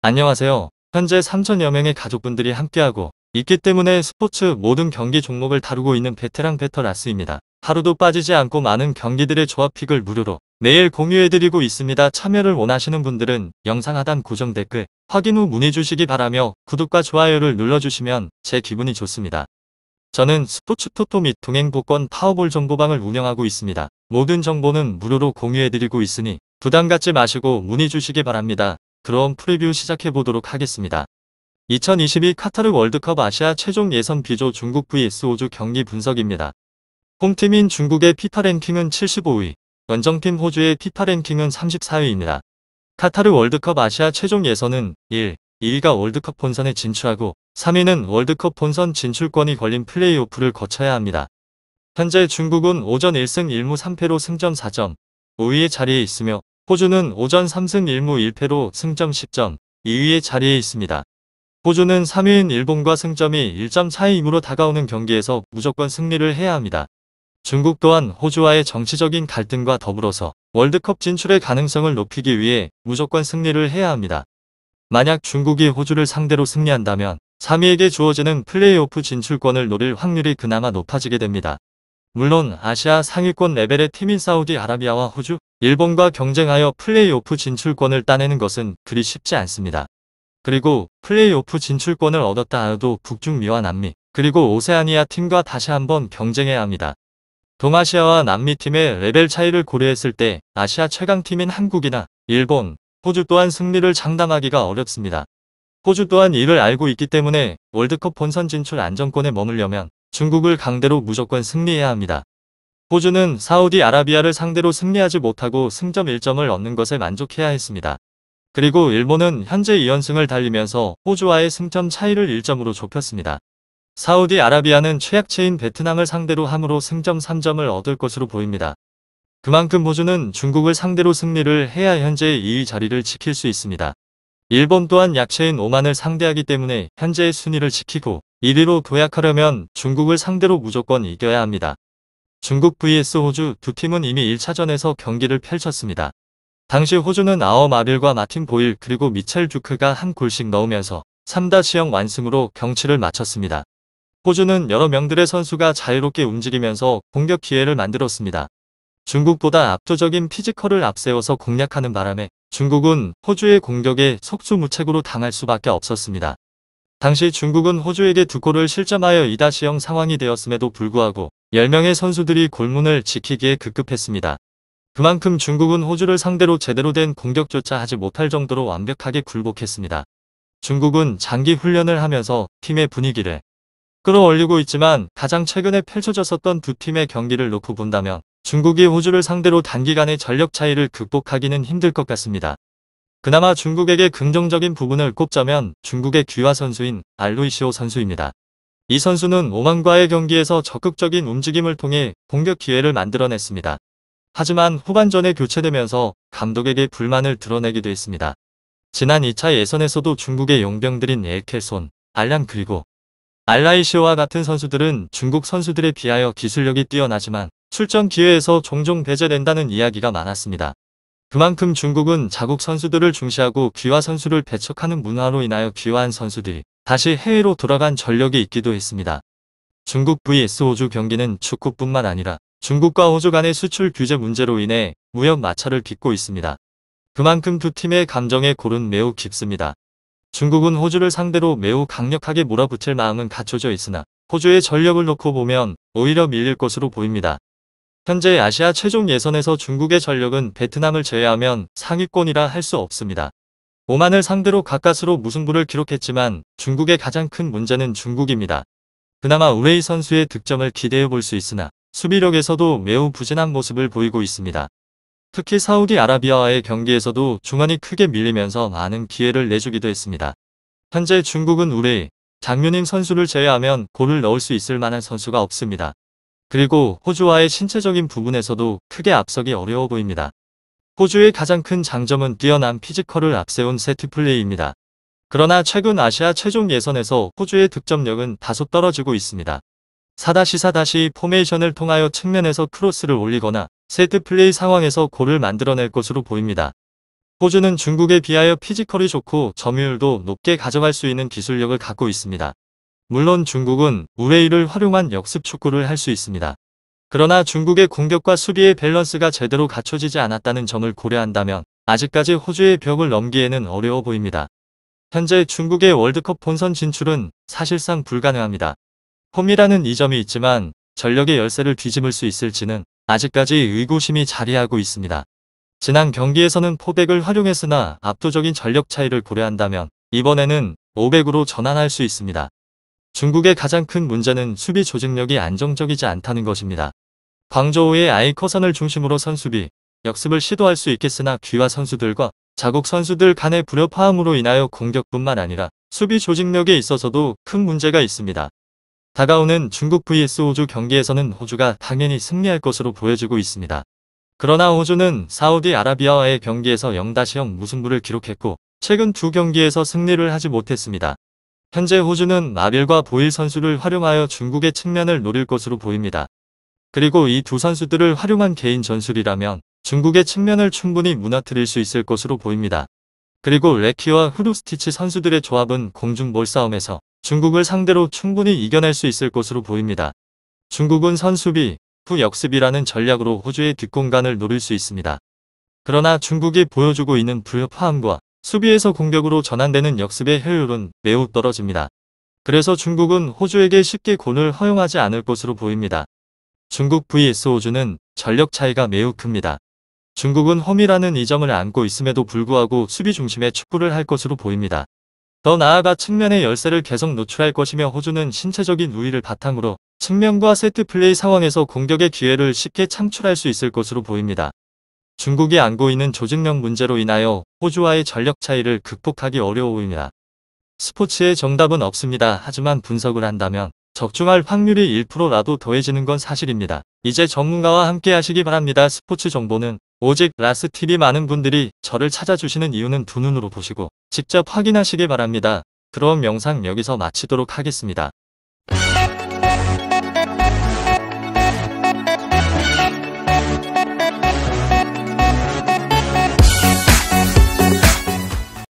안녕하세요. 현재 3천여 명의 가족분들이 함께하고 있기 때문에 스포츠 모든 경기 종목을 다루고 있는 베테랑 베터라스입니다. 하루도 빠지지 않고 많은 경기들의 조합픽을 무료로 매일 공유해드리고 있습니다. 참여를 원하시는 분들은 영상 하단 고정 댓글 확인 후 문의 주시기 바라며 구독과 좋아요를 눌러주시면 제 기분이 좋습니다. 저는 스포츠 토토 및 동행복권 파워볼 정보방을 운영하고 있습니다. 모든 정보는 무료로 공유해드리고 있으니 부담 갖지 마시고 문의 주시기 바랍니다. 그럼 프리뷰 시작해보도록 하겠습니다. 2022 카타르 월드컵 아시아 최종 예선 B조 중국 vs 호주 경기 분석입니다. 홈팀인 중국의 피파 랭킹은 75위, 원정팀 호주의 피파 랭킹은 34위입니다. 카타르 월드컵 아시아 최종 예선은 2위가 월드컵 본선에 진출하고 3위는 월드컵 본선 진출권이 걸린 플레이오프를 거쳐야 합니다. 현재 중국은 오전 1승 1무 3패로 승점 4점, 5위의 자리에 있으며 호주는 오전 3승 1무 1패로 승점 10점, 2위의 자리에 있습니다. 호주는 3위인 일본과 승점이 1점 차이이므로 다가오는 경기에서 무조건 승리를 해야 합니다. 중국 또한 호주와의 정치적인 갈등과 더불어서 월드컵 진출의 가능성을 높이기 위해 무조건 승리를 해야 합니다. 만약 중국이 호주를 상대로 승리한다면 3위에게 주어지는 플레이오프 진출권을 노릴 확률이 그나마 높아지게 됩니다. 물론 아시아 상위권 레벨의 팀인 사우디아라비아와 호주, 일본과 경쟁하여 플레이오프 진출권을 따내는 것은 그리 쉽지 않습니다. 그리고 플레이오프 진출권을 얻었다 하여도 북중미와 남미, 그리고 오세아니아 팀과 다시 한번 경쟁해야 합니다. 동아시아와 남미 팀의 레벨 차이를 고려했을 때 아시아 최강팀인 한국이나 일본, 호주 또한 승리를 장담하기가 어렵습니다. 호주 또한 이를 알고 있기 때문에 월드컵 본선 진출 안정권에 머물려면 중국을 강대로 무조건 승리해야 합니다. 호주는 사우디아라비아를 상대로 승리하지 못하고 승점 1점을 얻는 것에 만족해야 했습니다. 그리고 일본은 현재 2연승을 달리면서 호주와의 승점 차이를 1점으로 좁혔습니다. 사우디아라비아는 최약체인 베트남을 상대로 함으로 승점 3점을 얻을 것으로 보입니다. 그만큼 호주는 중국을 상대로 승리를 해야 현재의 2위 자리를 지킬 수 있습니다. 일본 또한 약체인 오만을 상대하기 때문에 현재의 순위를 지키고 1위로 도약하려면 중국을 상대로 무조건 이겨야 합니다. 중국 vs 호주 두 팀은 이미 1차전에서 경기를 펼쳤습니다. 당시 호주는 아엄 아빌과 마틴 보일 그리고 미첼 듀크가 한 골씩 넣으면서 3-0 완승으로 경치를 마쳤습니다. 호주는 여러 명들의 선수가 자유롭게 움직이면서 공격 기회를 만들었습니다. 중국보다 압도적인 피지컬을 앞세워서 공략하는 바람에 중국은 호주의 공격에 속수무책으로 당할 수밖에 없었습니다. 당시 중국은 호주에게 2골을 실점하여 2-0 상황이 되었음에도 불구하고 10명의 선수들이 골문을 지키기에 급급했습니다. 그만큼 중국은 호주를 상대로 제대로 된 공격조차 하지 못할 정도로 완벽하게 굴복했습니다. 중국은 장기 훈련을 하면서 팀의 분위기를 끌어올리고 있지만 가장 최근에 펼쳐졌었던 두 팀의 경기를 놓고 본다면 중국이 호주를 상대로 단기간에 전력 차이를 극복하기는 힘들 것 같습니다. 그나마 중국에게 긍정적인 부분을 꼽자면 중국의 귀화 선수인 알로이시오 선수입니다. 이 선수는 오만과의 경기에서 적극적인 움직임을 통해 공격 기회를 만들어냈습니다. 하지만 후반전에 교체되면서 감독에게 불만을 드러내기도 했습니다. 지난 2차 예선에서도 중국의 용병들인 엘켈손, 알란 그리고 알라이시오와 같은 선수들은 중국 선수들에 비하여 기술력이 뛰어나지만 출전 기회에서 종종 배제된다는 이야기가 많았습니다. 그만큼 중국은 자국 선수들을 중시하고 귀화 선수를 배척하는 문화로 인하여 귀화한 선수들이 다시 해외로 돌아간 전력이 있기도 했습니다. 중국 vs 호주 경기는 축구뿐만 아니라 중국과 호주 간의 수출 규제 문제로 인해 무역 마찰을 빚고 있습니다. 그만큼 두 팀의 감정의 골은 매우 깊습니다. 중국은 호주를 상대로 매우 강력하게 몰아붙일 마음은 갖춰져 있으나 호주의 전력을 놓고 보면 오히려 밀릴 것으로 보입니다. 현재 아시아 최종 예선에서 중국의 전력은 베트남을 제외하면 상위권이라 할 수 없습니다. 오만을 상대로 가까스로 무승부를 기록했지만 중국의 가장 큰 문제는 중국입니다. 그나마 우레이 선수의 득점을 기대해 볼 수 있으나 수비력에서도 매우 부진한 모습을 보이고 있습니다. 특히 사우디아라비아와의 경기에서도 중원이 크게 밀리면서 많은 기회를 내주기도 했습니다. 현재 중국은 우레이, 장윤임 선수를 제외하면 골을 넣을 수 있을 만한 선수가 없습니다. 그리고 호주와의 신체적인 부분에서도 크게 앞서기 어려워 보입니다. 호주의 가장 큰 장점은 뛰어난 피지컬을 앞세운 세트플레이입니다. 그러나 최근 아시아 최종 예선에서 호주의 득점력은 다소 떨어지고 있습니다. 4-4- 포메이션을 통하여 측면에서 크로스를 올리거나 세트플레이 상황에서 골을 만들어낼 것으로 보입니다. 호주는 중국에 비하여 피지컬이 좋고 점유율도 높게 가져갈 수 있는 기술력을 갖고 있습니다. 물론 중국은 우레이를 활용한 역습 축구를 할 수 있습니다. 그러나 중국의 공격과 수비의 밸런스가 제대로 갖춰지지 않았다는 점을 고려한다면 아직까지 호주의 벽을 넘기에는 어려워 보입니다. 현재 중국의 월드컵 본선 진출은 사실상 불가능합니다. 홈이라는 이점이 있지만 전력의 열세를 뒤집을 수 있을지는 아직까지 의구심이 자리하고 있습니다. 지난 경기에서는 포백을 활용했으나 압도적인 전력 차이를 고려한다면 이번에는 500으로 전환할 수 있습니다. 중국의 가장 큰 문제는 수비 조직력이 안정적이지 않다는 것입니다. 광저우의 아이커선을 중심으로 선수비, 역습을 시도할 수 있겠으나 귀화 선수들과 자국 선수들 간의 불협화음으로 인하여 공격뿐만 아니라 수비 조직력에 있어서도 큰 문제가 있습니다. 다가오는 중국 vs 호주 경기에서는 호주가 당연히 승리할 것으로 보여지고 있습니다. 그러나 호주는 사우디아라비아와의 경기에서 0-0 무승부를 기록했고 최근 두 경기에서 승리를 하지 못했습니다. 현재 호주는 마빌과 보일 선수를 활용하여 중국의 측면을 노릴 것으로 보입니다. 그리고 이 두 선수들을 활용한 개인 전술이라면 중국의 측면을 충분히 무너뜨릴 수 있을 것으로 보입니다. 그리고 레키와 후루스티치 선수들의 조합은 공중 몰싸움에서 중국을 상대로 충분히 이겨낼 수 있을 것으로 보입니다. 중국은 선수비, 후 역습이라는 전략으로 호주의 뒷공간을 노릴 수 있습니다. 그러나 중국이 보여주고 있는 불협화음과 수비에서 공격으로 전환되는 역습의 효율은 매우 떨어집니다. 그래서 중국은 호주에게 쉽게 골을 허용하지 않을 것으로 보입니다. 중국 vs 호주는 전력 차이가 매우 큽니다. 중국은 홈이라는 이점을 안고 있음에도 불구하고 수비 중심의 축구를 할 것으로 보입니다. 더 나아가 측면의 열세를 계속 노출할 것이며 호주는 신체적인 우위를 바탕으로 측면과 세트플레이 상황에서 공격의 기회를 쉽게 창출할 수 있을 것으로 보입니다. 중국이 안고 있는 조직력 문제로 인하여 호주와의 전력 차이를 극복하기 어려워 보입니다. 스포츠의 정답은 없습니다. 하지만 분석을 한다면 적중할 확률이 1%라도 더해지는 건 사실입니다. 이제 전문가와 함께 하시기 바랍니다. 스포츠 정보는 오직 라스TV. 많은 분들이 저를 찾아주시는 이유는 두 눈으로 보시고 직접 확인하시기 바랍니다. 그럼 영상 여기서 마치도록 하겠습니다.